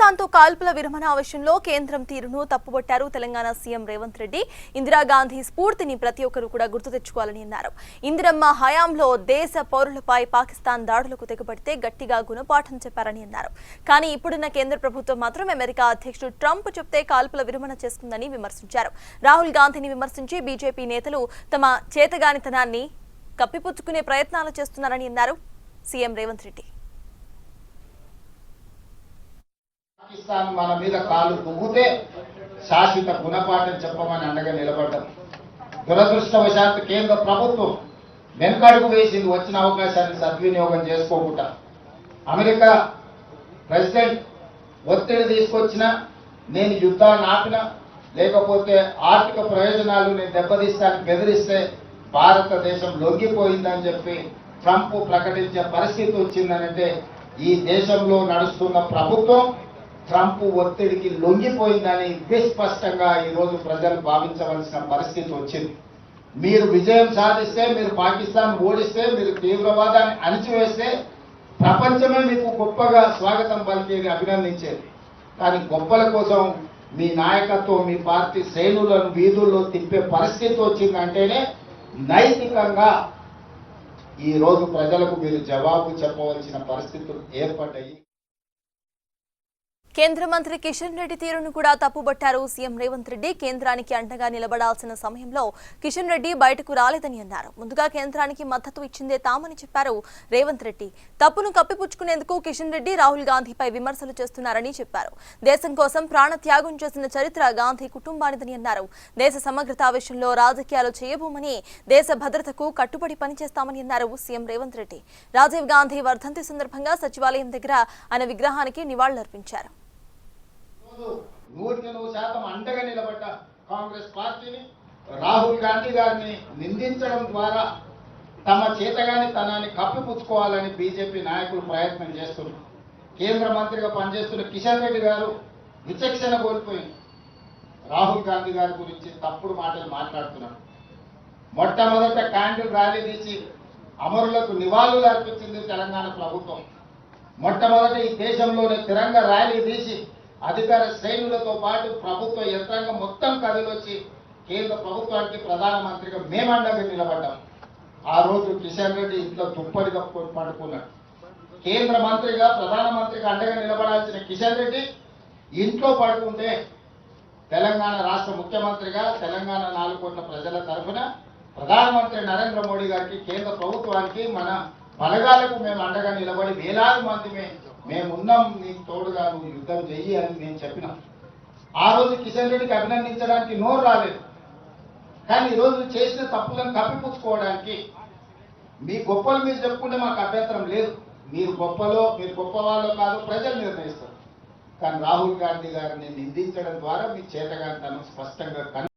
పాకిస్తాన్ తో కాల్పుల విరమణ విషయంలో కేంద్రం తీరును తప్పుబట్టారు తెలంగాణ సీఎం రేవంత్ రెడ్డి. ఇందిరాగాంధీ స్ఫూర్తిని ప్రతి ఒక్కరూ కూడా గుర్తు తెచ్చుకోవాలని అన్నారు. ఇందిరమ్మ హయాంలో దేశ పౌరులపై పాకిస్తాన్ దాడులకు తెగబడితే గట్టిగా గుణపాఠం చెప్పారని అన్నారు. కానీ ఇప్పుడున్న కేంద్ర ప్రభుత్వం మాత్రం అమెరికా అధ్యక్షుడు ట్రంప్ చెప్తే కాల్పుల విరమణ చేస్తుందని విమర్శించారు. రాహుల్ గాంధీని విమర్శించి బీజేపీ నేతలు తమ చేతగానితనాన్ని కప్పిపుచ్చుకునే ప్రయత్నాలు చేస్తున్నారని అన్నారు సీఎం రేవంత్ రెడ్డి. పాకిస్తాన్ మన మీద కాలు దువ్వుతే శాశ్వత గుణపాఠం చెప్పమని అండగా నిలబడ్డం. దురదృష్టవశాత్తు కేంద్ర ప్రభుత్వం వెనుకడుగు వేసింది. వచ్చిన అవకాశాన్ని సద్వినియోగం చేసుకోకుండా అమెరికా ప్రెసిడెంట్ ఒత్తిడి తీసుకొచ్చినా, నేను యుద్ధాన్ని ఆపినా, లేకపోతే ఆర్థిక ప్రయోజనాలు నేను దెబ్బతీస్తాను బెదిరిస్తే భారతదేశం లొంగిపోయిందని చెప్పి ట్రంప్ ప్రకటించే పరిస్థితి వచ్చిందనంటే ఈ దేశంలో నడుస్తున్న ప్రభుత్వం ట్రంప్ ఒత్తిడికి లొంగిపోయిందని విస్పష్టంగా ఈరోజు ప్రజలు భావించవలసిన పరిస్థితి వచ్చింది. మీరు విజయం సాధిస్తే, మీరు పాకిస్తాన్ ఓడిస్తే, మీరు తీవ్రవాదాన్ని అణిచివేస్తే ప్రపంచమే మీకు గొప్పగా స్వాగతం పలికేది, అభినందించేది. కానీ గొప్పల కోసం మీ నాయకత్వం, మీ పార్టీ శ్రేణులను వీధుల్లో తిప్పే పరిస్థితి వచ్చిందంటేనే నైతికంగా ఈరోజు ప్రజలకు మీరు జవాబు చెప్పవలసిన పరిస్థితులు ఏర్పడ్డాయి. కేంద్ర మంత్రి కిషన్ రెడ్డి తీరును కూడా తప్పుబట్టారు సీఎం రేవంత్ రెడ్డి. కేంద్రానికి అండగా నిలబడాల్సిన సమయంలో కిషన్ రెడ్డి బయటకు రాలేదని అన్నారు. ముందుగా కేంద్రానికి మద్దతు ఇచ్చిందే తామని చెప్పారు రేవంత్ రెడ్డి. తప్పును కప్పిపుచ్చుకునేందుకు కిషన్ రెడ్డి రాహుల్ గాంధీపై విమర్శలు చేస్తున్నారని చెప్పారు. దేశం కోసం ప్రాణత్యాగం చేసిన చరిత్ర గాంధీ కుటుంబానిదని అన్నారు. దేశ సమగ్రత విషయంలో రాజకీయాలు చేయబోమని, దేశ భద్రతకు కట్టుబడి పనిచేస్తామని అన్నారు సీఎం రేవంత్ రెడ్డి. రాజీవ్ గాంధీ వర్ధంతి సందర్భంగా సచివాలయం దగ్గర ఆయన విగ్రహానికి నివాళులర్పించారు. 100% అండగా నిలబడ్డ కాంగ్రెస్ పార్టీని రాహుల్ గాంధీ గారిని నిందించడం ద్వారా తమ చేతగాని తనాన్ని కప్పిపుచ్చుకోవాలని బీజేపీ నాయకులు ప్రయత్నం చేస్తున్నారు. కేంద్ర మంత్రిగా పనిచేస్తున్న కిషన్ రెడ్డి గారు విచక్షణ కోల్పోయింది. రాహుల్ గాంధీ గారి గురించి తప్పుడు మాటలు మాట్లాడుతున్నారు. మొట్టమొదట క్యాండిల్ ర్యాలీ తీసి అమరులకు నివాళులు అర్పించింది తెలంగాణ ప్రభుత్వం. మొట్టమొదట ఈ దేశంలోనే తిరంగ ర్యాలీ తీసి అధికార శ్రేణులతో పాటు ప్రభుత్వ యంత్రాంగం మొత్తం కదిలొచ్చి కేంద్ర ప్రభుత్వానికి ప్రధానమంత్రిగా మేమండగా నిలబడ్డాం. ఆ రోజు కిషన్ రెడ్డి ఇంట్లో దుప్పటి కప్పుకొని పడుకున్నాడు. కేంద్ర మంత్రిగా, ప్రధానమంత్రిగా అండగా నిలబడాల్సిన కిషన్ రెడ్డి ఇంట్లో పడుకుంటే తెలంగాణ రాష్ట్ర ముఖ్యమంత్రిగా, తెలంగాణ 4 కోట్ల ప్రజల తరఫున ప్రధానమంత్రి నరేంద్ర మోడీ గారికి, కేంద్ర ప్రభుత్వానికి, మన బలగాలకు మేము అండగా నిలబడి వేలాది మంది మేమున్నాం, నీకు తోడుగా నువ్వు యుద్ధం చెయ్యి అని నేను చెప్పినా. ఆ రోజు కిషన్ రెడ్డికి అభినందించడానికి నోరు రాలేదు. కానీ ఈరోజు చేసిన తప్పులను కప్పిపుచ్చుకోవడానికి మీ గొప్పలు మీరు చెప్పుకుంటే మాకు అభ్యంతరం లేదు. మీరు గొప్పవాళ్ళో కాదు ప్రజలు నిర్ణయిస్తారు. కానీ రాహుల్ గాంధీ గారిని నిందించడం ద్వారా మీ చేతగాని తను స్పష్టంగా